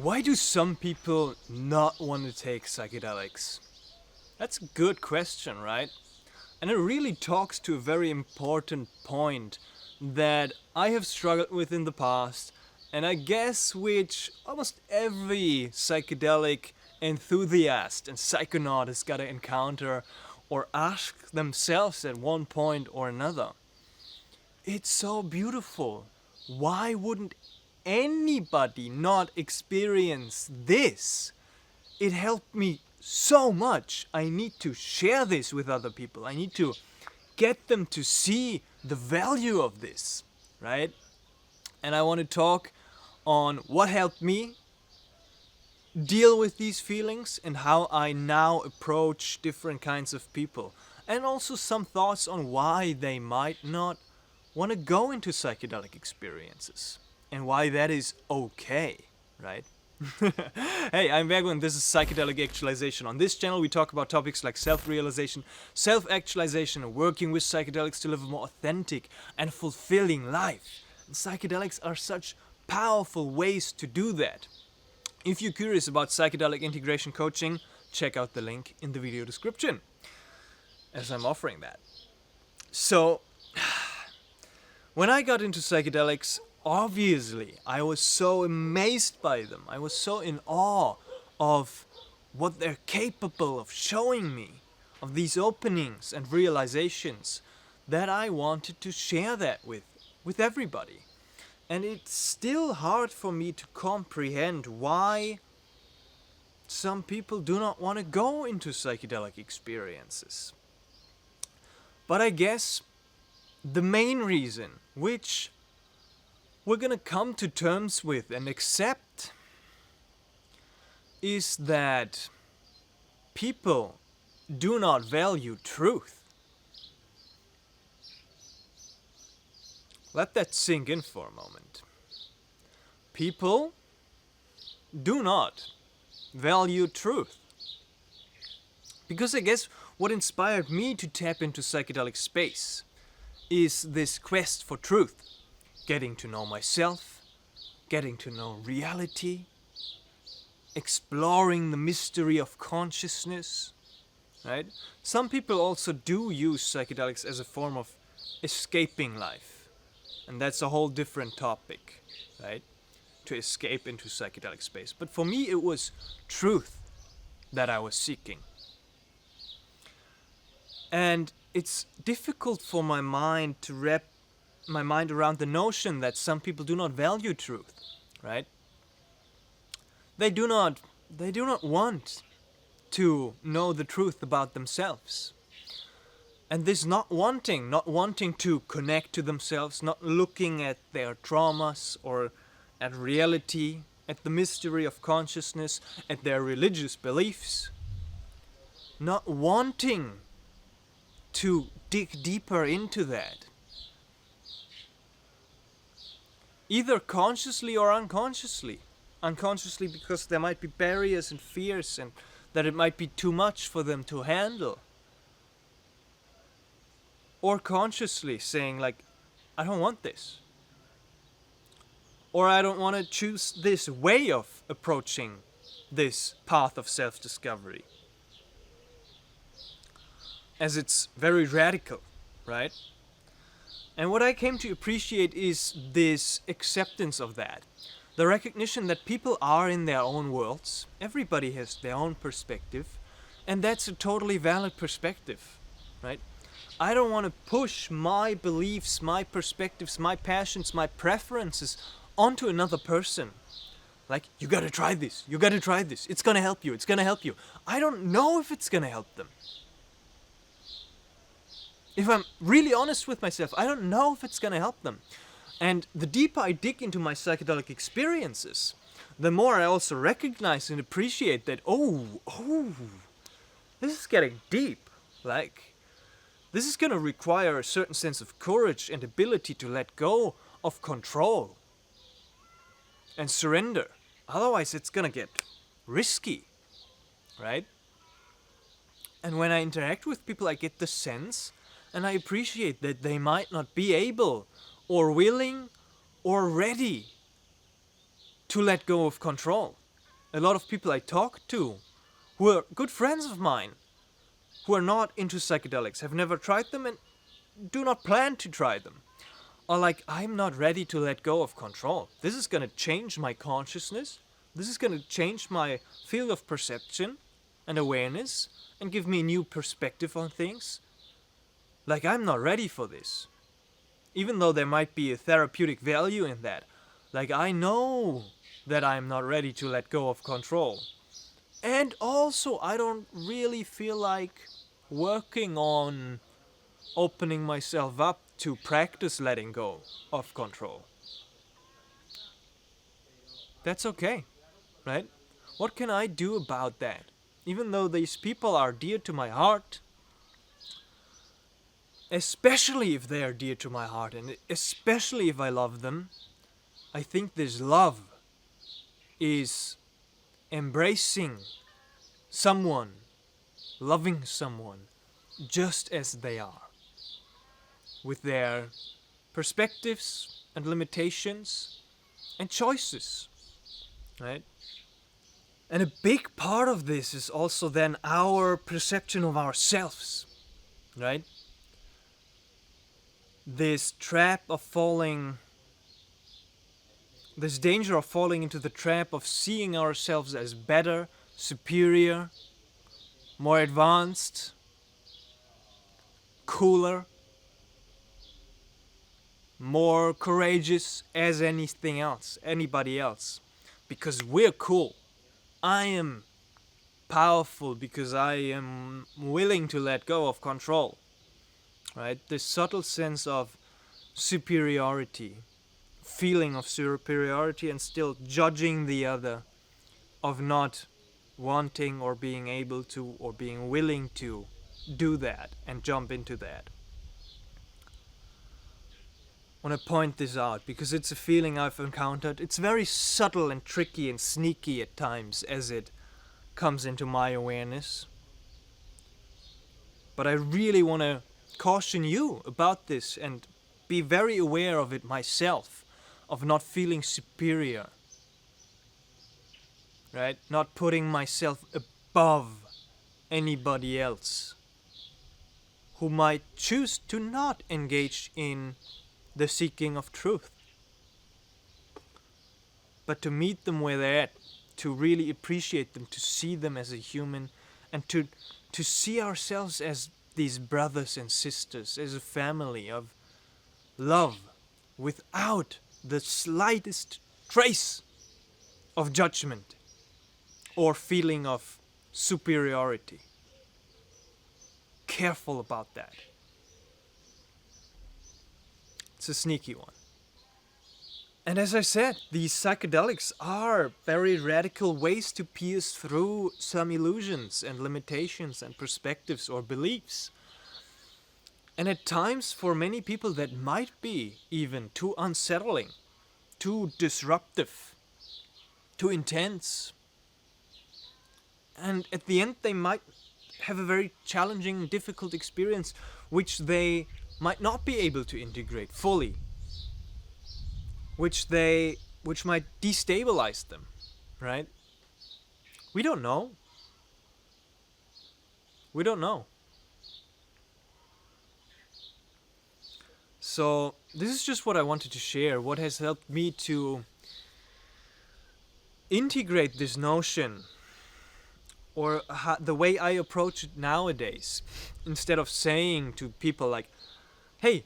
Why do some people not want to take psychedelics? That's a good question, right? And it really talks to a very important point that I have struggled with in the past, and I guess which almost every psychedelic enthusiast and psychonaut has got to encounter or ask themselves at one point or another. It's so beautiful. Why wouldn't anybody not experience this? It helped me so much. I need to share this with other people. I need to get them to see the value of this, right? And I want to talk on what helped me deal with these feelings and how I now approach different kinds of people. And also some thoughts on why they might not want to go into psychedelic experiences and why that is okay, right? Hey, I'm Virgo and this is Psychedelic Actualization. On this channel we talk about topics like self-realization, self-actualization and working with psychedelics to live a more authentic and fulfilling life. And psychedelics are such powerful ways to do that. If you're curious about psychedelic integration coaching, check out the link in the video description, as I'm offering that. So, when I got into psychedelics, obviously, I was so amazed by them. I was so in awe of what they're capable of showing me, of these openings and realizations, that I wanted to share that with everybody. And it's still hard for me to comprehend why some people do not want to go into psychedelic experiences. But I guess the main reason, which we're gonna come to terms with and accept, is that people do not value truth. Let that sink in for a moment. People do not value truth. Because I guess what inspired me to tap into psychedelic space is this quest for truth. Getting to know myself, getting to know reality, exploring the mystery of consciousness, right? Some people also do use psychedelics as a form of escaping life. And that's a whole different topic, right? To escape into psychedelic space. But for me, it was truth that I was seeking. And it's difficult for my mind to wrap my mind around the notion that some people do not value truth, right? They do not want to know the truth about themselves. And this not wanting to connect to themselves, not looking at their traumas or at reality, at the mystery of consciousness, at their religious beliefs, not wanting to dig deeper into that, either consciously or unconsciously. Unconsciously because there might be barriers and fears and that it might be too much for them to handle. Or consciously saying like, I don't want this. Or I don't want to choose this way of approaching this path of self-discovery. As it's very radical, right? And what I came to appreciate is this acceptance of that. The recognition that people are in their own worlds. Everybody has their own perspective. And that's a totally valid perspective, right? I don't want to push my beliefs, my perspectives, my passions, my preferences onto another person. Like, you gotta try this, it's gonna help you, I don't know if it's gonna help them. If I'm really honest with myself, I don't know if it's gonna help them. And the deeper I dig into my psychedelic experiences, the more I also recognize and appreciate that, this is getting deep. Like, this is going to require a certain sense of courage and ability to let go of control and surrender. Otherwise, it's going to get risky, right? And when I interact with people, I get the sense and I appreciate that they might not be able or willing or ready to let go of control. a lot of people I talk to who are good friends of mine who are not into psychedelics, have never tried them, and do not plan to try them, are like, I'm not ready to let go of control. This is gonna change my consciousness. This is gonna change my field of perception and awareness and give me a new perspective on things. Like, I'm not ready for this. Even though there might be a therapeutic value in that. Like, I know that I'm not ready to let go of control. And also, I don't really feel like working on opening myself up to practice letting go of control. That's okay, right? What can I do about that? Even though these people are dear to my heart, especially if they are dear to my heart, and especially if I love them, I think this love is embracing someone, loving someone, just as they are, with their perspectives and limitations and choices, right? And a big part of this is also then our perception of ourselves, right? This danger of falling into the trap of seeing ourselves as better, superior, more advanced, cooler, more courageous as anybody else. Because we're cool. I am powerful because I am willing to let go of control. Right? This subtle sense of superiority, feeling of superiority, and still judging the other, of not wanting or being able to or being willing to do that and jump into that. I want to point this out because it's a feeling I've encountered. It's very subtle and tricky and sneaky at times as it comes into my awareness. But I really want to caution you about this and be very aware of it myself, of not feeling superior, right? Not putting myself above anybody else who might choose to not engage in the seeking of truth, but to meet them where they're at, to really appreciate them, to see them as a human, and to see ourselves as these brothers and sisters, as a family of love, without the slightest trace of judgment or feeling of superiority. Careful about that. It's a sneaky one. And as I said, these psychedelics are very radical ways to pierce through some illusions and limitations and perspectives or beliefs. And at times, for many people, that might be even too unsettling, too disruptive, too intense. And at the end, they might have a very challenging, difficult experience, which they might not be able to integrate fully, which might destabilize them, right? We don't know. We don't know. So this is just what I wanted to share, what has helped me to integrate this notion, or the way I approach it nowadays, instead of saying to people like, hey,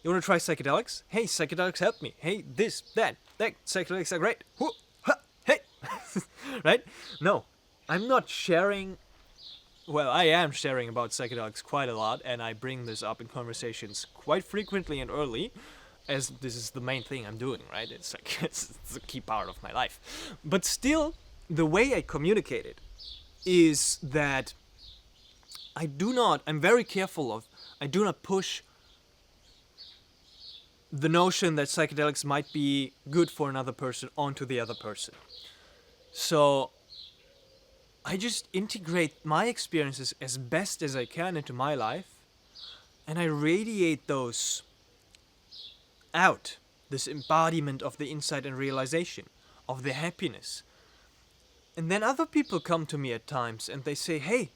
you want to try psychedelics? Hey, psychedelics help me. Hey, this, that, psychedelics are great. Hey, right? No, I'm not sharing. Well, I am sharing about psychedelics quite a lot, and I bring this up in conversations quite frequently and early, as this is the main thing I'm doing, right? It's like it's a key part of my life. But still, the way I communicate it is that I'm very careful of, I do not push the notion that psychedelics might be good for another person onto the other person. So I just integrate my experiences as best as I can into my life, and I radiate those out, this embodiment of the insight and realization, of the happiness. And then other people come to me at times and they say, hey,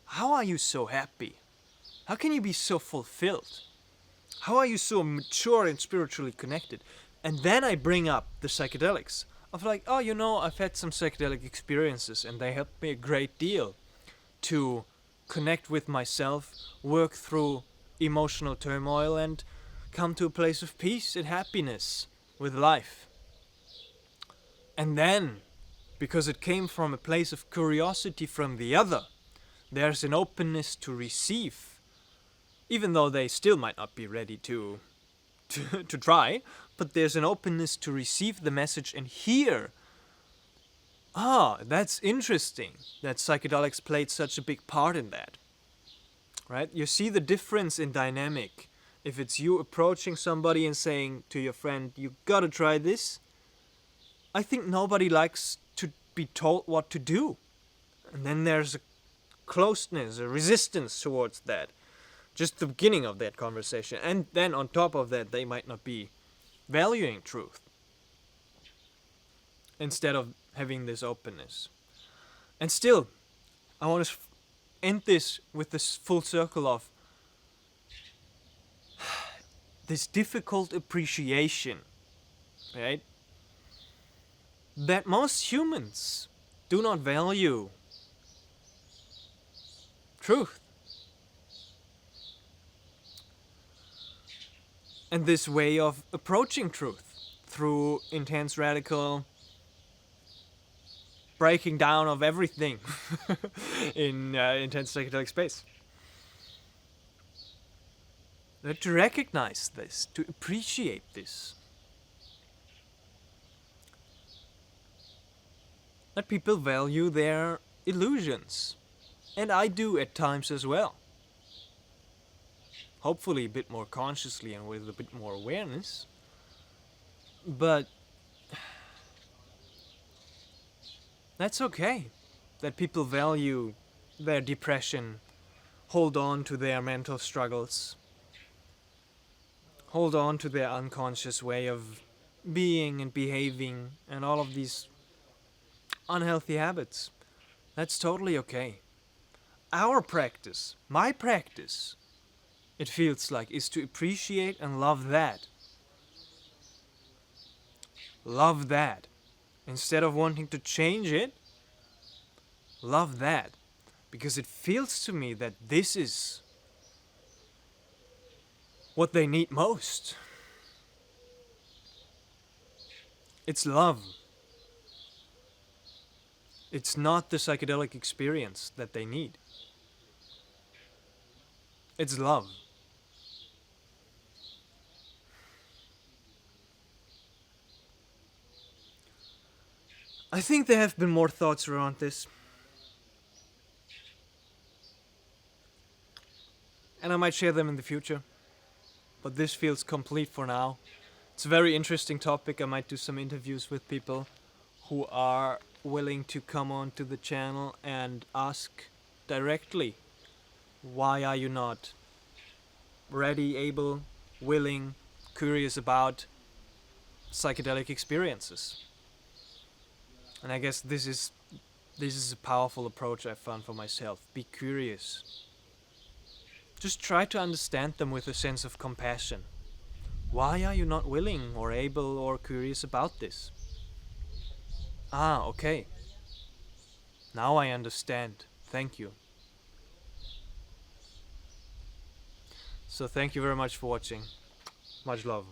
how are you so happy? How can you be so fulfilled? How are you so mature and spiritually connected? And then I bring up the psychedelics. Of like, oh, I've had some psychedelic experiences and they helped me a great deal to connect with myself, work through emotional turmoil, and come to a place of peace and happiness with life. And then, because it came from a place of curiosity from the other, there's an openness to receive, even though they still might not be ready to try, but there's an openness to receive the message and hear, that's interesting that psychedelics played such a big part in that. Right? You see the difference in dynamic. If it's you approaching somebody and saying to your friend, you gotta try this, I think nobody likes to be told what to do. And then there's a closeness, a resistance towards that. Just the beginning of that conversation. And then on top of that, they might not be valuing truth instead of having this openness. And still, I want to end this with this full circle of this difficult appreciation, right? That most humans do not value truth. And this way of approaching truth through intense radical breaking down of everything in intense psychedelic space. To recognize this, to appreciate this. That people value their illusions. And I do at times as well. Hopefully a bit more consciously and with a bit more awareness. But that's okay. That people value their depression, hold on to their mental struggles, hold on to their unconscious way of being and behaving and all of these unhealthy habits. That's totally okay. Our practice, my practice, it feels like, is to appreciate and love that. Love that. Instead of wanting to change it, love that. Because it feels to me that this is what they need most. It's love. It's not the psychedelic experience that they need. It's love. I think there have been more thoughts around this. And I might share them in the future. But this feels complete for now. It's a very interesting topic. I might do some interviews with people who are willing to come on to the channel and ask directly, why are you not ready, able, willing, curious about psychedelic experiences? And I guess this is a powerful approach I found for myself. Be curious. Just try to understand them with a sense of compassion. Why are you not willing or able or curious about this? Okay. Now I understand. Thank you. So thank you very much for watching. Much love.